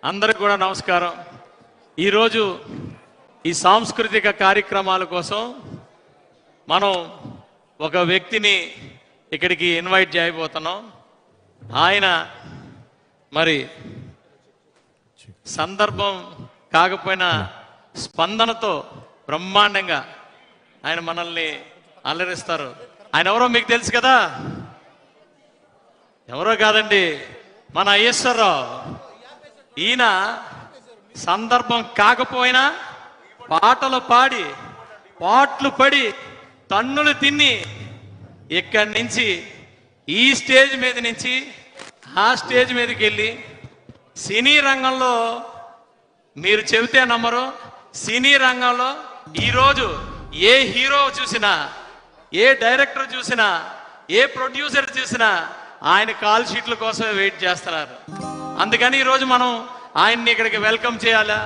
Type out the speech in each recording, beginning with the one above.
అందరికి కూడా నమస్కారం. ఈరోజు ఈ సాంస్కృతిక కార్యక్రమాల కోసం మనం ఒక వ్యక్తిని ఇక్కడికి ఇన్వైట్ చేయబోతున్నాం. ఆయన మరి సందర్భం కాకపోయినా స్పందనతో బ్రహ్మాండంగా ఆయన మనల్ని అల్లరిస్తారు. ఆయన ఎవరో మీకు తెలుసు కదా, ఎవరో కాదండి, మన అయ్యేశ్వరరావు. ఈయన సందర్భం కాకపోయినా పాటలు పాడి పాటలు పడి తన్నులు తిని ఇక్కడి నుంచి ఈ స్టేజ్ మీద నుంచి ఆ స్టేజ్ మీదకి వెళ్ళి సినీ రంగంలో మీరు చెబితే నమ్మరు, సినీ రంగంలో ఈరోజు ఏ హీరో చూసినా, ఏ డైరెక్టర్ చూసినా, ఏ ప్రొడ్యూసర్ చూసినా ఆయన కాల్ షీట్ల కోసమే వెయిట్ చేస్తున్నారు. అందుకని ఈరోజు మనం ఆయన్ని ఇక్కడికి వెల్కమ్ చేయాలా.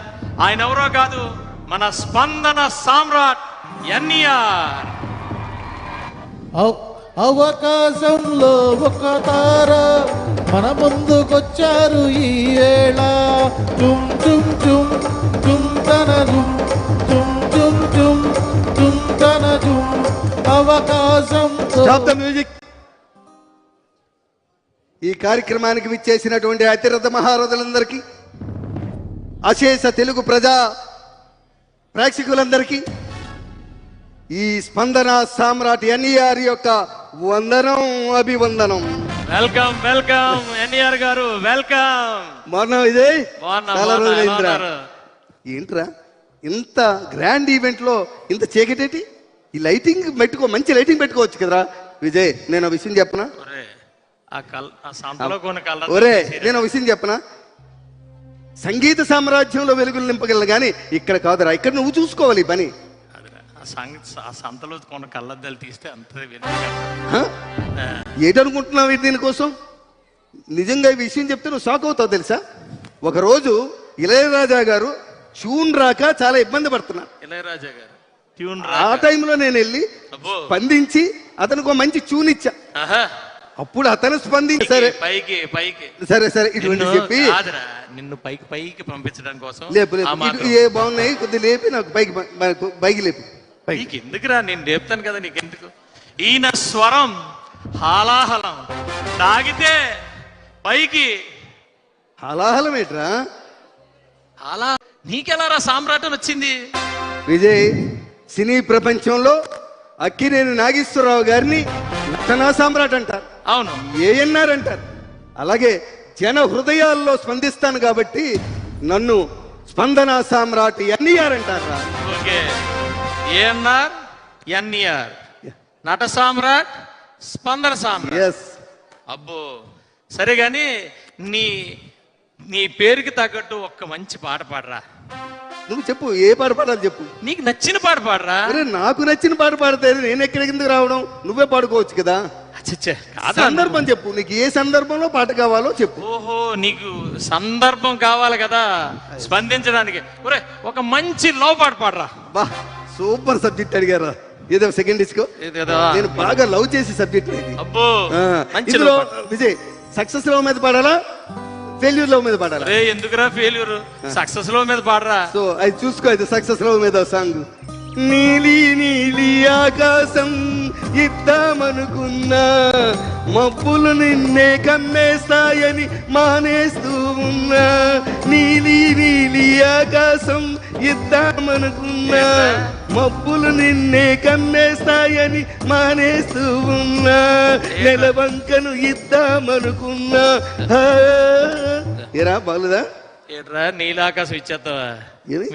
ఆయన ఎవరో కాదు, మన స్పందన సామ్రాట్ ఎన్టీఆర్. అవకాశంలో ఒక తార మన ముందుకొచ్చారు ఈ వేళ. చుమ్ చుమ్ చుమ్ చుమ్ తన చుమ్ చుమ్ చుమ్ చుమ్ చుమ్ తన చుమ్. అవకాశం మ్యూజిక్. ఈ కార్యక్రమానికి విచ్చేసినటువంటి అతిరథ మహారథులందరికీ, అశేష తెలుగు ప్రజా ప్రేక్షకులందరికీ ఈ స్పందన సామ్రాట్ ఎన్టీఆర్ యొక్క వందనం, అభివందనం. వెల్కమ్ వెల్కమ్ ఎన్టీఆర్ గారు, వెల్కమ్. మొన్న ఇదే చాలా రోజులైందిరా. ఏంట్రా ఇంత గ్రాండ్ ఈవెంట్ లో ఇంత చీకటేటి? ఈ లైటింగ్ పెట్టుకో, మంచి లైటింగ్ పెట్టుకోవచ్చు కదరా. విజయ్, నేను ఒక విషయం చెప్పనా? ఒరే, నేను ఒక విషయం చెప్పనా? సంగీత సామ్రాజ్యంలో వెలుగులు నింపగలను కానీ ఇక్కడ కాదురా. ఇక్కడ నువ్వు చూసుకోవాలి ఈ పని. సంతలో కొన్న కళ్ళద్దాలు తీస్తే అంత ఏటనుకుంటున్నావు దీనికోసం? నిజంగా ఈ విషయం చెప్తే నువ్వు షాక్ అవుతావు తెలుసా. ఒకరోజు ఇళయరాజా గారు ట్యూన్ రాక చాలా ఇబ్బంది పడుతున్నా. ఇళయరాజా గారు ట్యూన్ ఆ టైంలో నేను వెళ్ళి స్పందించి అతనికి ఒక మంచి ట్యూన్ ఇచ్చా. అప్పుడు అతను స్పందించి సరే పైకి పైకి సరే సరే ఇటువంటి చెప్పి నిన్ను పైకి పైకి పంపించడం కోసం లేపు ఏ బాగున్నాయి కొద్దిగా లేపి నాకు పైకి పైకి లేపు. పైకి ఎందుకురా, నేను లేపుతాను కదా, నీకెందుకు? ఈయన స్వరం హాలాహలం, తాగితే పైకి హలాహలం ఏంట్రా? అలా నీకెలారా సామ్రాట్ వచ్చింది? విజయ్, సినీ ప్రపంచంలో అక్కినేని నాగేశ్వరరావు గారిని నటనా సామ్రాట్ అంటారు. అవును, ఏఎన్ఆర్ అంటారు. అలాగే జన హృదయాల్లో స్పందిస్తాను కాబట్టి నన్ను స్పందన సామ్రాట్ ఎన్టీఆర్ అంటారా? ఓకే, ఏఎన్ఆర్ ఎన్టీఆర్, నట సామ్రాట్, స్పందన సామ్రాట్. అబ్బో సరే గాని నీ నీ పేరుకి తగ్గట్టు ఒక్క మంచి పాట పాడరా. నువ్వు చెప్పు, ఏ పాట పాడాలి చెప్పు. నీకు నచ్చిన పాట పాడరా. అరే నాకు నచ్చిన పాట పాడితే నేను ఎక్కడికి ఎందుకు రావడం? నువ్వే పాడుకోవచ్చు కదా. సందర్భం చెప్పు, నీకు ఏ సందర్భంలో పాట కావాలో చెప్పు. ఓహో, నీకు సందర్భం కావాలి కదా స్పందించడానికి. ఒరే, ఒక మంచి లవ్ పాట పాడరా. బా, సూపర్ సబ్జెక్ట్ అడిగారా. ఏదో సెకండ్ డిస్కో, నేను బాగా లవ్ చేసే సబ్జెక్ట్ ఇది. అబ్బో, ఇందులో విజయ్ సక్సెస్ లవ్ మీద పాడాలా, ఫెయిల్యూర్ లవ్ మీద పాడాలా? ఎందుకురా ఫెయిల్యూర్, సక్సెస్ లవ్ మీద పాడరా. సో అది చూసుకో, అయితే సక్సెస్ లవ్ మీద సాంగ్. నీలి నీలి ఆకాశం ఇద్దామనుకున్నా, మబ్బులు నిన్నే కమ్మేస్తాయని మానేస్తూ ఉన్నా. నీలి నీలి ఆకాశం ఇద్దామనుకున్నా, మబ్బులు నిన్నే కమ్మేస్తాయని మానేస్తూ ఉన్నా. నెలవంకను ఇద్దామనుకున్నా. ఏరా బాగుదా? ఏట్రా నీలాకాశం ఇచ్చేస్తావా?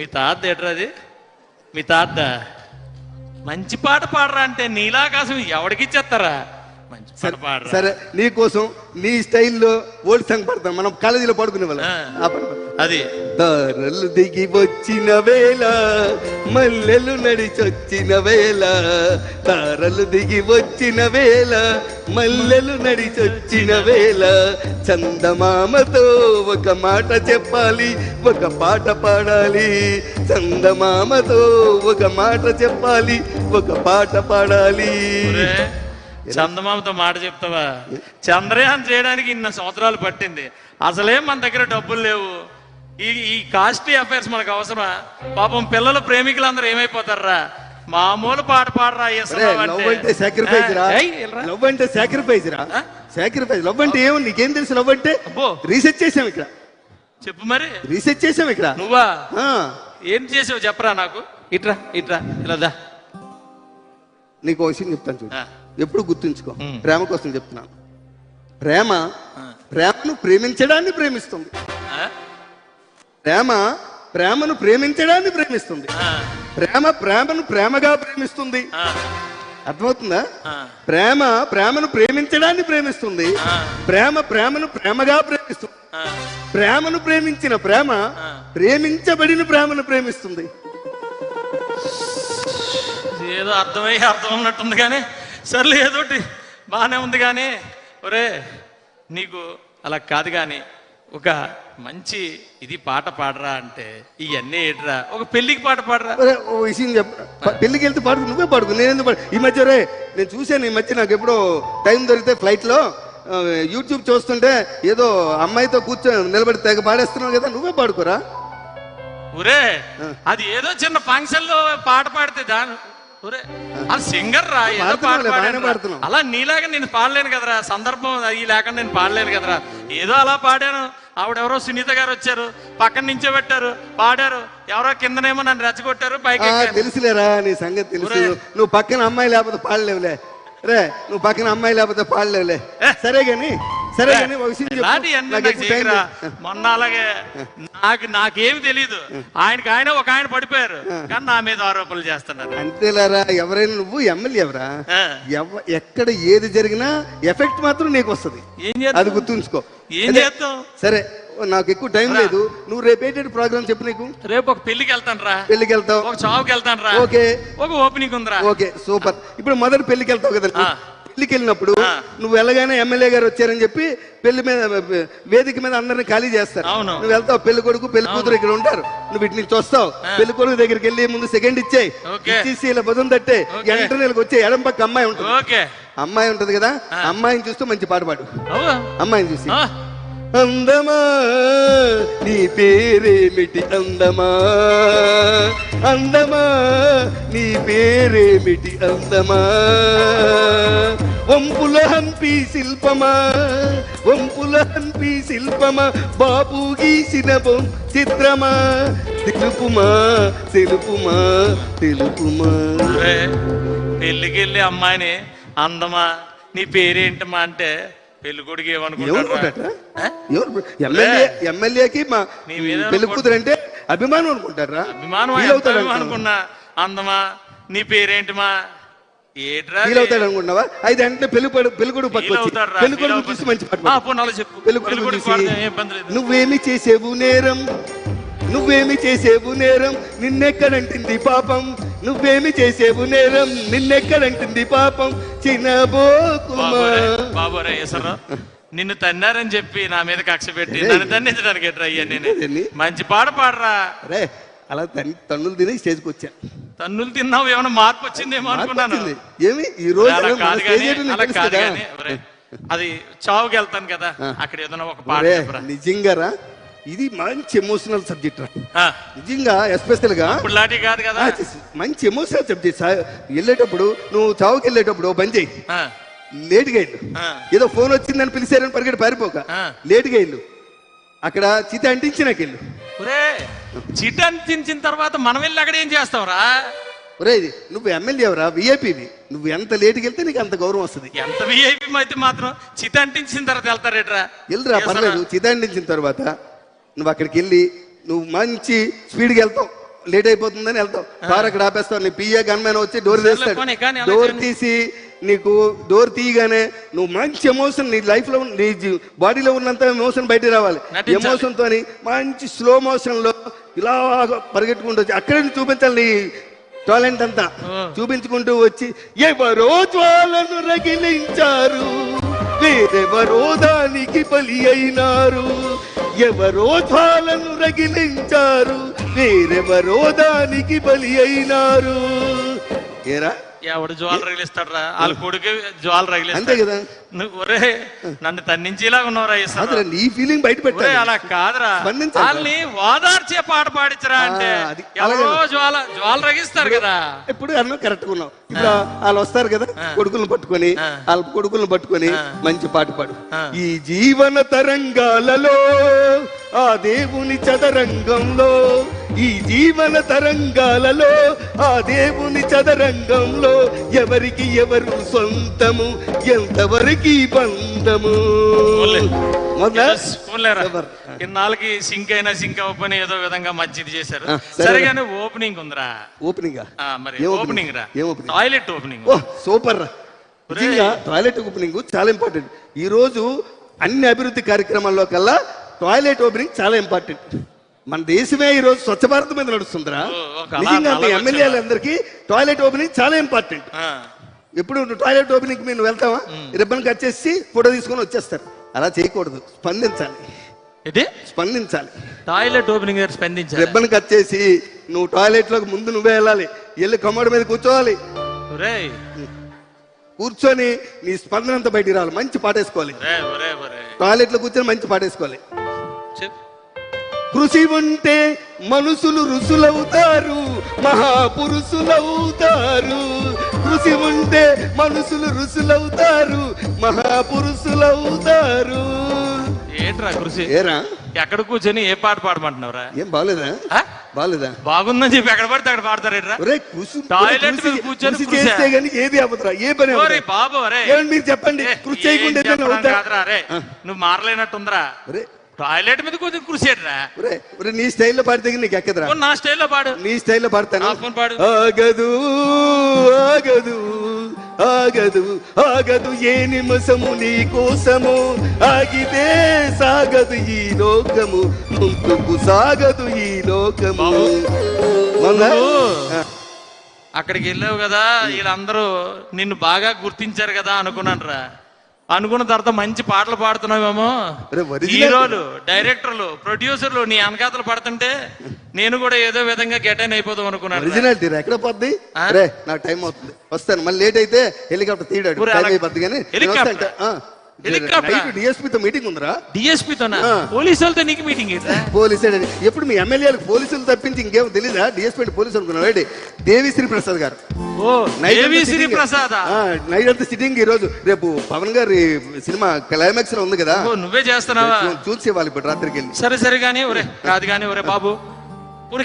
మీ తాత ఏట్రా అది? మీ తాత మంచి పాట పాడరా అంటే నీలాకాశం ఎవడికి ఇచ్చేస్తారా? మంచి పాట పాడరా. సరే, నీకోసం నీ స్టైల్లో ఓల్డ్ సాంగ్ పడతాం, మనం కాలేజీలో పడుకునే వాళ్ళం. అది దారలు దిగి వచ్చిన వేళ, మల్లెలు నడిచొచ్చిన వేళ, తారలు దిగి వచ్చిన వేళ, మల్లెలు నడిచొచ్చిన వేళ, చందమామతో ఒక మాట చెప్పాలి, ఒక పాట పాడాలి. చందమామతో ఒక మాట చెప్పాలి, ఒక పాట పాడాలి. చందమామతో మాట చెప్తావా? చంద్రయాన్ చేయడానికి ఇన్ని సంవత్సరాలు పట్టింది, అసలే మన దగ్గర డబ్బులు లేవు. ఈ కాస్ట్లీ అఫైర్స్ మనకు అవసరమా? పాపం పిల్లలు ప్రేమికులందరూ ఏమైపోతారా? మామూలు పాట పాడరా లవ్ అంటే సాక్రిఫైస్ రా. లవ్ అంటే సాక్రిఫైస్ రా. సాక్రిఫైస్. లవ్ అంటే ఏమో నీకేం తెలుసు? లవ్ అంటే రీసెర్చ్ చేసాం ఇక్కడ. చెప్పు మరి. రీసెర్చ్ చేసాం ఇక్కడ. నువ్వా? ఏం చేసావు చెప్పరా నాకు. ఇట్రా ఇట్రా ఇలా. నీకు ఒక విషయం చెప్తాను చూడు, ఎప్పుడు గుర్తుంచుకో. ప్రేమ కోసం చెప్తున్నాను. ప్రేమను ప్రేమించడాన్ని ప్రేమిస్తుంది. ప్రేమను ప్రేమించడాన్ని ప్రేమిస్తుంది. ప్రేమను ప్రేమగా ప్రేమిస్తుంది. అర్థమవుతుందా? ప్రేమను ప్రేమించడాన్ని ప్రేమిస్తుంది. ప్రేమను ప్రేమగా ప్రేమిస్తుంది. ప్రేమను ప్రేమించిన ప్రేమ ప్రేమించబడిన ప్రేమను ప్రేమిస్తుంది. ఏదో అర్థం ఉన్నట్టుంది కానీ సర్లే, ఏదోటి బాగానే ఉంది కానీ ఒరే నీకు అలా కాదు కానీ ఒక మంచి ఇది పాట పాడరా అంటే ఇవన్నీ ఏడ్రా. ఒక పెళ్లికి పాట పాడరా. ఓ విషయం చెప్ప, పెళ్లికి వెళ్తే పాడుకు, నువ్వే పాడుకు, నేను ఎందుకు ఈ మధ్య రే నేను చూశాను. ఈ మధ్య నాకు ఎప్పుడో టైం దొరికితే ఫ్లైట్లో యూట్యూబ్ చూస్తుంటే ఏదో అమ్మాయితో కూర్చొని నిలబడి తెగ పాడేస్తున్నావు కదా, నువ్వే పాడుకోరా. ఒరే అది ఏదో చిన్న ఫంక్షన్ లో పాట పాడితే దాని అది సింగర్ రా. అలా నీలాగా నేను పాడలేను కదరా. సందర్భం ఈ లేకుండా నేను పాడలేను కదరా. ఏదో అలా పాడాను. ఆవిడెవరో సునీత గారు వచ్చారు, పక్కన నించోబెట్టారు, పాడారు. ఎవరో కిందనేమో నన్ను రెచ్చగొట్టారు, పైకి తెలుసులేరా నీ సంగతి తెలుసు. నువ్వు పక్కన అమ్మాయి లేకపోతే పాడలేవులే రే. నువ్వు పక్కన అమ్మాయి లేకపోతే పాడలేవులే. సరే గాని మొన్న అలాగే నాకేమి తెలీదు. ఆయన ఒక ఆయన పడిపోయారు కానీ నా మీద ఆరోపణలు చేస్తున్నారు. అంతేలారా. ఎవరైనా నువ్వు ఎమ్మెల్యే ఎవరా, ఎక్కడ ఏది జరిగినా ఎఫెక్ట్ మాత్రం నీకు వస్తుంది. అది గుర్తుంచుకో. ఏం చేస్తాం? సరే నాకు ఎక్కువ టైం లేదు. నువ్వు రేపు ఏంటంటే ప్రోగ్రామ్ చెప్పు. నీకు రేపు ఒక పెళ్లికి వెళ్తాను రా. పెళ్లికి వెళ్తావు? ఒక చావుకి వెళ్తాను రా. ఓకే. ఒక ఓపెనింగ్ ఉందిరా. Okay super. ఇప్పుడు మొదటి పెళ్లికి వెళ్తావు కదా. పెళ్లికి వెళ్ళినప్పుడు నువ్వు వెళ్ళగానే ఎమ్మెల్యే గారు వచ్చారని చెప్పి పెళ్లి మీద వేదిక మీద అందరిని ఖాళీ చేస్తారు. నువ్వు వెళ్తావు, పెళ్లి కొడుకు పెళ్లి కూతురు ఇక్కడ ఉంటారు. నువ్వు ఇటు నుంచి వస్తావు, పెళ్లి కొడుకు దగ్గరికి వెళ్ళి ముందు సెకండ్ ఇచ్చేయి, ఇచ్చేసి ఇలా బదులు తట్టే వెంటనే వచ్చే ఎడం పక్క అమ్మాయి ఉంటుంది. అమ్మాయి ఉంటది కదా, అమ్మాయిని చూస్తూ మంచి పాట పాడు. అమ్మాయిని చూసి అందమా నీ పేరేమిటి అందమా, అందమా నీ పేరేమిటి అందమా, వంపుల హంపి శిల్పమా, వంపుల హంపి శిల్పమా, బాపు గీసిన చిత్రమా, తెలుపుమా తెలుపుమా తెలుపుమా. పెళ్లికి వెళ్ళి అమ్మాయిని అందమా నీ పేరేంటమ్మా అంటే పెళ్లి కొడుకు ఏమనుకుంటారు? ఎమ్మెల్యేకి మా పెళ్లి కూతురు అంటే అభిమానం అనుకుంటారా? అభిమానం అనుకున్నా. అందమా నీ పేరేంటిమా ఫీల్ అవుతాడు అనుకున్నావా? అయితే అంటే పెళ్లి కొడుకు పక్క పెళ్లి కొడుకు చూసి మంచి పాట చెప్పు. పెళ్లి కొడుకు చూసి నువ్వేమి చేసేవు నేరం, నువ్వేమి చేసేవు నేరం, నిన్నెక్కడంటుంది పాపం, నువ్వేమి చేసేవు నేరం, నిన్నెక్కడంటుంది పాపం, చిన్నబోకుమా. బాబోరే నిన్ను తన్నారని చెప్పి నా మీద కక్ష పెట్టి నన్ను తన్నించడానికి ఎట్రా అయ్యా? నేను మంచి పాట పాడరా. రే అలా తన్నులు తిని స్టేజ్కి వచ్చా. తన్నులు తిన్నావు, ఏమైనా మార్పు వచ్చిందేమో అనుకున్నాను. ఏమి ఈ రోజు అది చావుకి వెళ్తాను కదా, అక్కడ ఏదైనా ఒక పాట నిజంగా ఇది మంచి ఎమోషనల్ సబ్జెక్ట్ రా. నిజంగా ఎస్పెషల్ గా కాదు కదా, మంచి ఎమోషనల్ సబ్జెక్ట్. వెళ్ళేటప్పుడు నువ్వు చావుకి వెళ్ళేటప్పుడు బంద్ చేయి, లేటుగా వెళ్ళు. ఏదో ఫోన్ వచ్చిందని పిలిచారని పరిగెట్టి పారిపోక లేటుగా వెళ్ళు. అక్కడ చిత అంటించినాకెళ్ళు. చిట అంటించిన తర్వాత మనం వెళ్ళి అక్కడ ఏం చేస్తావురా? ఒరే నువ్వు ఎమ్మెల్యే ఎవరా, విఐపీవి. నువ్వు ఎంత లేటుకి వెళ్తే నీకు అంత గౌరవం వస్తుంది. ఎంత విఐపీ అయితే మాత్రం చిత అంటించిన తర్వాత వెళ్తారేట్రా? వెళ్ళరా పర్లేదు. చిత అంటించిన తర్వాత నువ్వు అక్కడికి వెళ్ళి నువ్వు మంచి స్పీడ్కి వెళ్తావు. లేట్ అయిపోతుందని వెళ్తావు, కారు అక్కడ ఆపేస్తావు. నీ పిఏ గన్మెన్ వచ్చి డోర్ తీస్తాడు. డోర్ తీసి నీకు డోర్ తీయగానే నువ్వు మంచి ఎమోషన్, నీ లైఫ్ లో నీ బాడీలో ఉన్నంత ఎమోషన్ బయట రావాలి. ఎమోషన్ తోని మంచి స్లో మోషన్ లో ఇలా పరిగెట్టుకుంటూ వచ్చి అక్కడే చూపించాలి నీ టాలెంట్ అంతా. చూపించుకుంటూ వచ్చి ఎవరో జ్వాలను రగిలించారు, వేరెవరో దానికి బలి అయినారు, ఎవరో జ్వాలను రగిలించారు, వేరెవరో దానికి బలి అయినారు. ఏరా ఎవడు జ్వాల రగిలిస్తాడరా వాళ్ళ కొడుకు జ్వాల అంతే రగిలిస్తాడు కదా. నువ్వు ఒరే నన్ను తన్నించేలా ఉన్నావురా ఈశ్వరరావు. కాదురా, నీ ఫీలింగ్ బయట ఒరే పెట్టాలి. అలా కాదురా స్పందించాలి. వాళ్ళని ఓదార్చే పాట పాడించరా అంటే అది ఎవరో జ్వాల రగిస్తారు కదా. ఇప్పుడు అన్న కరెక్ట్ గా ఉన్నావు. ఇప్పుడు వాళ్ళు వస్తారు కదా కొడుకులను పట్టుకొని, వాళ్ళ కొడుకులను పట్టుకొని మంచి పాట పాడు. ఈ జీవన తరంగాలలో ఆ దేవుని చదరంగంలో, ఈ జీవన తరంగాలలో ఆ దేవుని చదరంగంలో ఎవరికి ఎవరు సొంతము, ఎంతవరకు బంధము. ఇన్నాళ్ళకి సింక్ అయినా సింక్ అవ్వని ఏదో విధంగా మంచిది చేశారు. సరిగానే ఓపెనింగ్ ఉందిరా. ఓపెనింగ్ మరి ఓపెనింగ్ రా, ఓపెనింగ్? Toilet opening. ఓ సూపర్ రా. నిజంగా టాయిలెట్ ఓపెనింగ్ చాలా ఇంపార్టెంట్. ఈ రోజు అన్ని అభివృద్ధి కార్యక్రమాల్లో కల్లా టాయిలెట్ ఓపెనింగ్ చాలా ఇంపార్టెంట్. మన దేశమే ఈ రోజు స్వచ్ఛ భారత్ మీద నడుస్తుందిరా. నిజంగా ఎమ్మెల్యేలందరికీ టాయిలెట్ ఓపెనింగ్ చాలా ఇంపార్టెంట్. ఎప్పుడు టాయిలెట్ ఓపెనింగ్ మీరు వెళ్తావా, రిబ్బన్ కట్ చేసి ఫోటో తీసుకొని వచ్చేస్తారు. అలా చేయకూడదు, స్పందించాలి. స్పందించాలి. టాయిలెట్ ఓపెనింగ్ స్పందించాలి. రిబ్బన్ కట్ చేసి నువ్వు టాయిలెట్ లోకి ముందు నువ్వే వెళ్ళాలి. వెళ్ళి కమోడ్ మీద కూర్చోవాలి. కూర్చొని నీ స్పందన అంతా బయటికి రావాలి. మంచి పాటేసుకోవాలి. టాయిలెట్ లో కూర్చొని మంచి పాటేసుకోవాలి. కృషి ఉంటే మనుషులు ఋషులవుతారు, మహాపురుషులవుతారు. కృషి ఉంటే మనుషులు ఋషులవుతారు, మహాపురుషులవుతారు. ఏంట్రా కృషి? ఏరా ఎక్కడ కూర్చొని ఏ పాట పాడమంటున్నావురా? ఏం బాగాలేదా? బాగాలేదా? బాగుందని చెప్పి ఎక్కడ పడితే అక్కడ పాడతారేట్రా? టాయిలెట్ మీద కూర్చొని చేస్తే గానీ ఏది అవ్వదురా. ఏ పని బాబు మీరు చెప్పండి. కృషి చేయకుండా నువ్వు మారలేనట్టుందిరా. టాయిలెట్ మీద కూర్చొని కృషి నీ స్టైల్లో పాడితే నీకు ఎక్కదరా. నా స్టైల్లో పాడు. నీ స్టైల్లో పాడతాను. పాడు. ఆగదు ఆగదు ఆగదు ఆగదు ఏ నిమిషము నీ కోసము, ఆగితే సాగదు ఈ లోకము, ముందుకు సాగదు ఈ లోకము. అక్కడికి వెళ్ళావు కదా, వీళ్ళందరూ నిన్ను బాగా గుర్తించారు కదా అనుకున్నాను రా. అనుకున్న తర్వాత మంచి పాటలు పాడుతున్నావేమో. హీరోలు, డైరెక్టర్లు, ప్రొడ్యూసర్లు నీ అనకాతలు పడుతుంటే నేను కూడా ఏదో విధంగా గెటైన్ అయిపోదాం అనుకున్నాను. ఒరిజినాలిటీ ఎక్కడ పోద్ది? నాకు టైం అవుతుంది, వస్తాను. మళ్ళీ లేట్ అయితే హెలికాప్టర్ తీయడాడు అయిపోద్ది. కానీ డిఎస్పీతో మీటింగ్ ఉందిరా. డిఎస్పీతోనా? పోలీసులతో నీకు మీటింగ్? పోలీసు ఎప్పుడు మీ ఎమ్మెల్యేలకు పోలీసులు తప్పించి ఇంకేమో తెలీదా? డిఎస్పీ పోలీసు అనుకున్నాడు. దేవిశ్రీ ప్రసాద్ గారు నైట్ అంతా సిట్టింగ్. ఈ రోజు రేపు పవన్ గారి సినిమా క్లైమాక్స్ లో ఉంది కదా, నువ్వే చేస్తున్నావా? చూసి వాళ్ళు ఇప్పుడు రాత్రికి వెళ్ళి. సరే కానీ ఒరే కాదు కానీ ఒరే బాబు,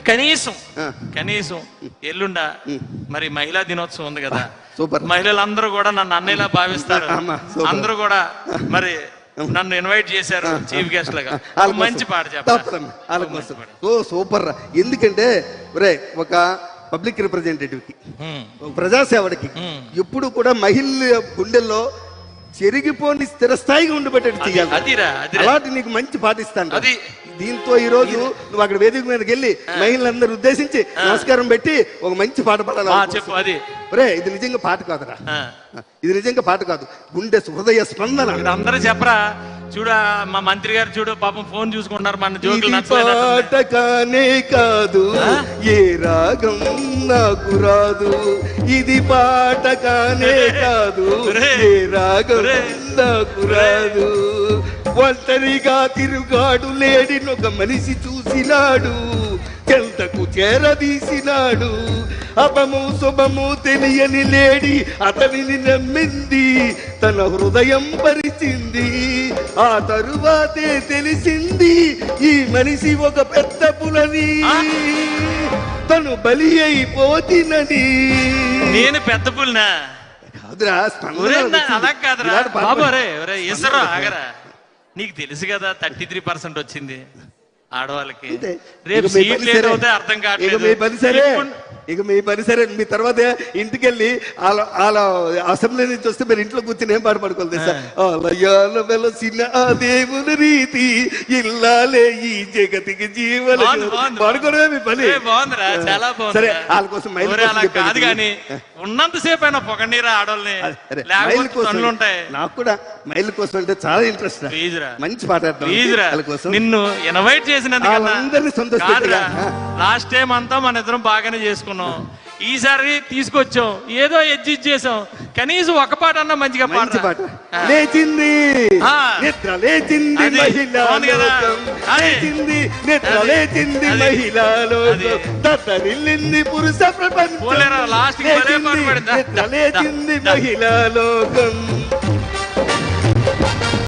కనీసం ఎల్లుండా మరి మహిళా దినోత్సవం ఉంది కదా. సూపర్. మహిళలందరూ కూడా నన్ను అన్నయ్యలా భావిస్తారు. అందరూ కూడా మరి నన్ను ఇన్వైట్ చేశారు చీఫ్ గెస్ట్ లాగా. మంచి పాట చెప్పాలి. సూపర్ రా. ఎందుకంటే ఒరే ఒక పబ్లిక్ రిప్రజెంటేటివ్ కి, ప్రజాసేవడికి ఎప్పుడు కూడా మహిళ గుండెల్లో చెరిగిపోని స్థిరస్థాయిగా ఉండిపెట్టేట్టు చేయాలి. అలాంటి నీకు మంచి పాటిస్తాను. దీంతో ఈ రోజు నువ్వు అక్కడ వేదిక మీదకి వెళ్ళి మహిళలందరూ ఉద్దేశించి నమస్కారం పెట్టి ఒక మంచి పాట పాడాలి. చెప్పు. అది ఇది నిజంగా పాట కాదురా, ఇది నిజంగా పాట కాదు, గుండె హృదయ స్పందన. అందరూ చెప్పరా. చూడ మా మంత్రి గారు చూడు పాపం ఫోన్ చూసుకుంటున్నారు. మన జోకులు పాట కానే కాదు, ఏ రాగం నాకు రాదు. ఇది పాట కానే కాదు, ఏ రాగం నాకు రాదు. ఒంటరిగా తిరుగాడు లేడినొక మనిషి చూసినాడు, చెంతకు చేరదీసినాడు. అపము శుభము తెలియని లేడి అతనిని నమ్మింది, తన హృదయం పరిచింది. ఆ తరువాతే తెలిసింది ఈ మనిషి ఒక పెద్ద పులని, తను బలి అయిపోతినని. నేను పెద్ద పులినా? అలా కాదురా బాబు. ఆగరా, నీకు తెలుసు కదా 33% వచ్చింది ఆడవాళ్ళకి. రేపు సీట్లు ఏదైతే అర్థం కావట్లేదు. ఇక మీ పని సరే. మీ తర్వాత ఇంటికి వెళ్ళి వాళ్ళ అసెంబ్లీ నుంచి వస్తే మీరు ఇంట్లో కూర్చొని ఏం పాట పాడుకోవాలి తెలుసా? వెలసిన ఆ దేవుని రీతి ఇల్లాలే ఈ జగతికి జీవన పాడుకోవడమే మీ పని. బాగుందిరా, చాలా బాగుంది. సరే వాళ్ళ కోసం కాదు కానీ ఉన్నంతసేపు అయినా పొగండిరా ఆడవాళ్ళని. నాకు కూడా మైళ్ళ కోసం అంటే చాలా ఇంట్రెస్ట్. మంచి పాట నిన్ను ఇన్వైట్ చేసినందుకు అందరినీ సంతోష. లాస్ట్ టైం అంతా మన ఇద్దరం బాగానే చేసుకున్నాం. ఈసారి తీసుకొచ్చాం, ఏదో అడ్జస్ట్ చేసాం, కనీసం ఒక పాట అన్నా మంచిగా మంచి పాట. పాడరా. లేచింది ఆ. నిద్ర లేచింది అది, మహిళా అవును కదా. లోకం. అది. లేచింది నిద్ర అది. లేచింది అది. మహిళా లోకం. అది. దత్తరిల్లింది పురుష ప్రపంచం. పోలేరా, లాస్ట్కి భలే పాట లేచింది పాడిందా? నిద్ర లేచింది మహిళా లోకం.